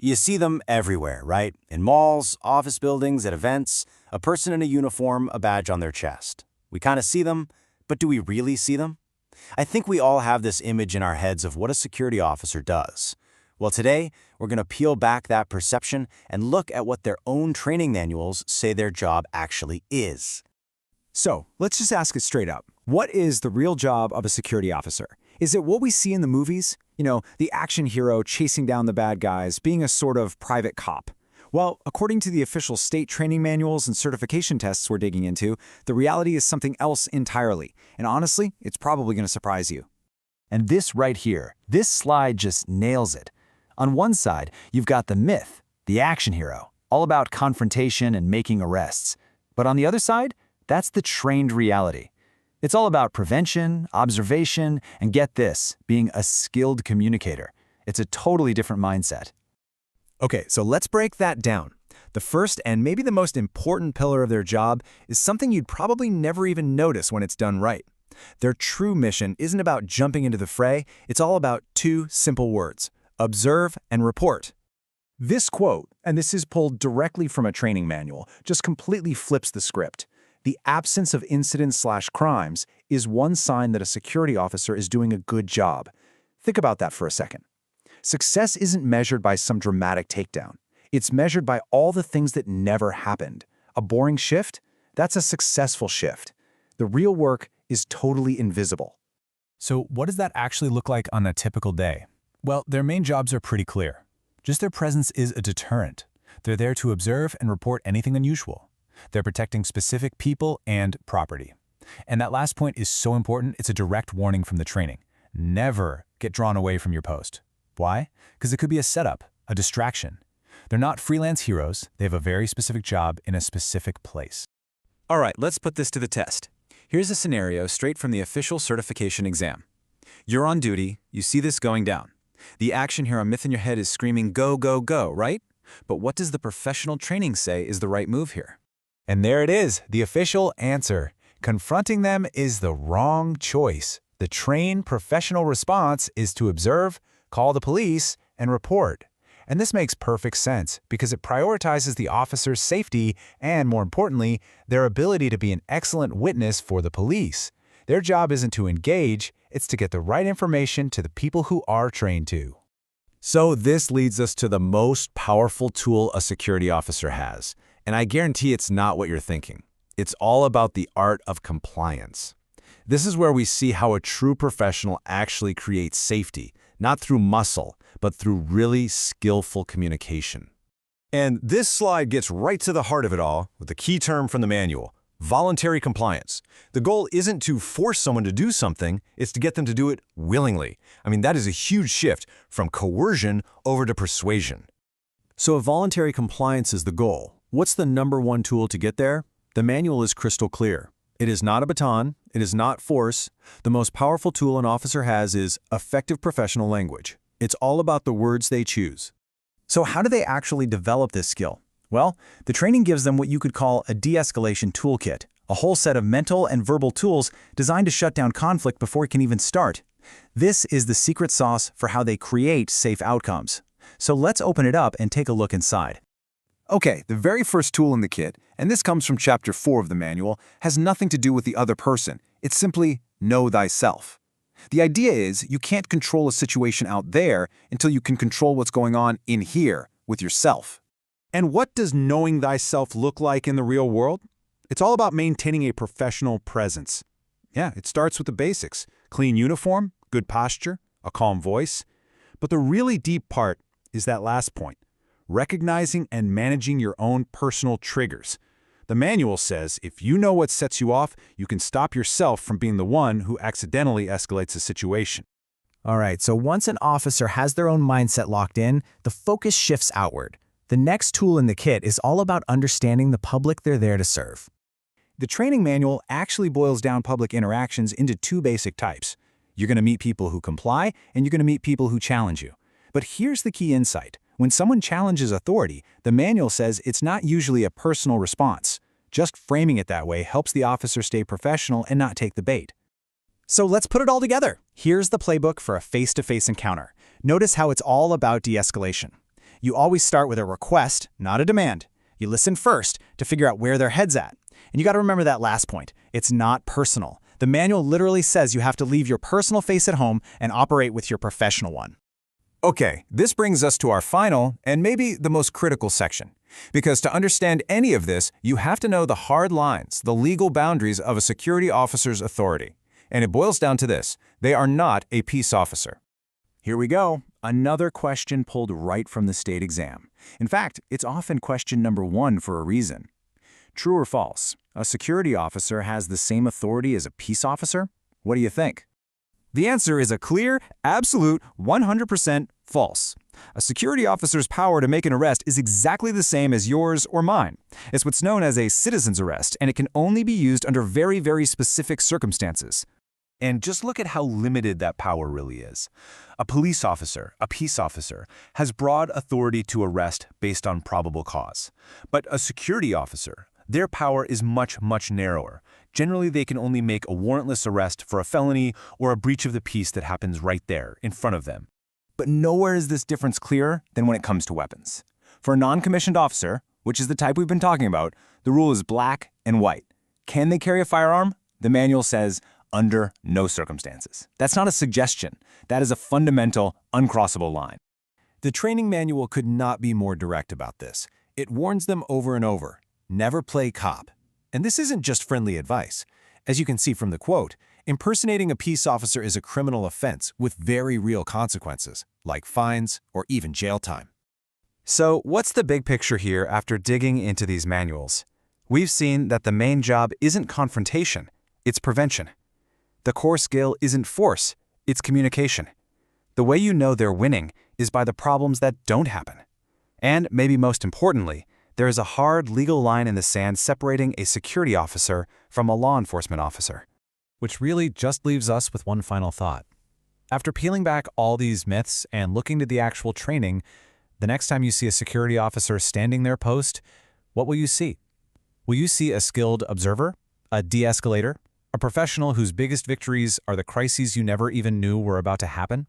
You see them everywhere, right? In malls, office buildings, at events, a person in a uniform, a badge on their chest. We kind of see them, but do we really see them? I think we all have this image in our heads of what a security officer does. Well, today, we're going to peel back that perception and look at what their own training manuals say their job actually is. So, let's just ask it straight up. What is the real job of a security officer? Is it what we see in the movies? You know, the action hero chasing down the bad guys, being a sort of private cop. Well, according to the official state training manuals and certification tests we're digging into, the reality is something else entirely. And honestly, it's probably going to surprise you. And this right here, this slide just nails it. On one side, you've got the myth, the action hero, all about confrontation and making arrests. But on the other side, that's the trained reality. It's all about prevention, observation, and get this, being a skilled communicator. It's a totally different mindset. Okay, so let's break that down. The first and maybe the most important pillar of their job is something you'd probably never even notice when it's done right. Their true mission isn't about jumping into the fray, it's all about two simple words: observe and report. This quote, and this is pulled directly from a training manual, just completely flips the script. The absence of incidents/crimes is one sign that a security officer is doing a good job. Think about that for a second. Success isn't measured by some dramatic takedown. It's measured by all the things that never happened. A boring shift? That's a successful shift. The real work is totally invisible. So what does that actually look like on a typical day? Well, their main jobs are pretty clear. Just their presence is a deterrent. They're there to observe and report anything unusual. They're protecting specific people and property. And that last point is so important, it's a direct warning from the training. Never get drawn away from your post. Why? Because it could be a setup, a distraction. They're not freelance heroes. They have a very specific job in a specific place. All right, let's put this to the test. Here's a scenario straight from the official certification exam. You're on duty, you see this going down. The action hero myth in your head is screaming, go, go, go, right? But what does the professional training say is the right move here? And there it is, the official answer. Confronting them is the wrong choice. The trained professional response is to observe, call the police, and report. And this makes perfect sense because it prioritizes the officer's safety and, more importantly, their ability to be an excellent witness for the police. Their job isn't to engage, it's to get the right information to the people who are trained to. So this leads us to the most powerful tool a security officer has. And I guarantee it's not what you're thinking. It's all about the art of compliance. This is where we see how a true professional actually creates safety, not through muscle, but through really skillful communication. And this slide gets right to the heart of it all with the key term from the manual: voluntary compliance. The goal isn't to force someone to do something, it's to get them to do it willingly. I mean, that is a huge shift from coercion over to persuasion. So if voluntary compliance is the goal, what's the #1 tool to get there? The manual is crystal clear. It is not a baton, it is not force. The most powerful tool an officer has is effective professional language. It's all about the words they choose. So how do they actually develop this skill? Well, the training gives them what you could call a de-escalation toolkit, a whole set of mental and verbal tools designed to shut down conflict before it can even start. This is the secret sauce for how they create safe outcomes. So let's open it up and take a look inside. Okay, the very first tool in the kit, and this comes from Chapter 4 of the manual, has nothing to do with the other person. It's simply know thyself. The idea is you can't control a situation out there until you can control what's going on in here with yourself. And what does knowing thyself look like in the real world? It's all about maintaining a professional presence. Yeah, it starts with the basics: clean uniform, good posture, a calm voice. But the really deep part is that last point: recognizing and managing your own personal triggers. The manual says if you know what sets you off, you can stop yourself from being the one who accidentally escalates a situation. All right, so once an officer has their own mindset locked in, the focus shifts outward. The next tool in the kit is all about understanding the public they're there to serve. The training manual actually boils down public interactions into two basic types. You're going to meet people who comply, and you're going to meet people who challenge you. But here's the key insight. When someone challenges authority, the manual says it's not usually a personal response. Just framing it that way helps the officer stay professional and not take the bait. So let's put it all together. Here's the playbook for a face-to-face encounter. Notice how it's all about de-escalation. You always start with a request, not a demand. You listen first to figure out where their head's at. And you got to remember that last point. It's not personal. The manual literally says you have to leave your personal face at home and operate with your professional one. Okay, this brings us to our final and maybe the most critical section. Because to understand any of this, you have to know the hard lines, the legal boundaries of a security officer's authority. And it boils down to this: they are not a peace officer. Here we go. Another question pulled right from the state exam. In fact, it's often question number 1 for a reason. True or false? A security officer has the same authority as a peace officer? What do you think? The answer is a clear, absolute, 100% false. A security officer's power to make an arrest is exactly the same as yours or mine. It's what's known as a citizen's arrest, and it can only be used under very, very specific circumstances. And just look at how limited that power really is. A police officer, a peace officer, has broad authority to arrest based on probable cause. But a security officer, their power is much, much narrower. Generally, they can only make a warrantless arrest for a felony or a breach of the peace that happens right there, in front of them. But nowhere is this difference clearer than when it comes to weapons. For a non-commissioned officer, which is the type we've been talking about, the rule is black and white. Can they carry a firearm? The manual says, under no circumstances. That's not a suggestion. That is a fundamental, uncrossable line. The training manual could not be more direct about this. It warns them over and over, never play cop. And this isn't just friendly advice. As you can see from the quote, impersonating a peace officer is a criminal offense with very real consequences, like fines or even jail time. So what's the big picture here after digging into these manuals? We've seen that the main job isn't confrontation, it's prevention. The core skill isn't force, it's communication. The way you know they're winning is by the problems that don't happen. And maybe most importantly, there is a hard legal line in the sand separating a security officer from a law enforcement officer. Which really just leaves us with one final thought. After peeling back all these myths and looking to the actual training, the next time you see a security officer standing their post, what will you see? Will you see a skilled observer, a de-escalator, a professional whose biggest victories are the crises you never even knew were about to happen?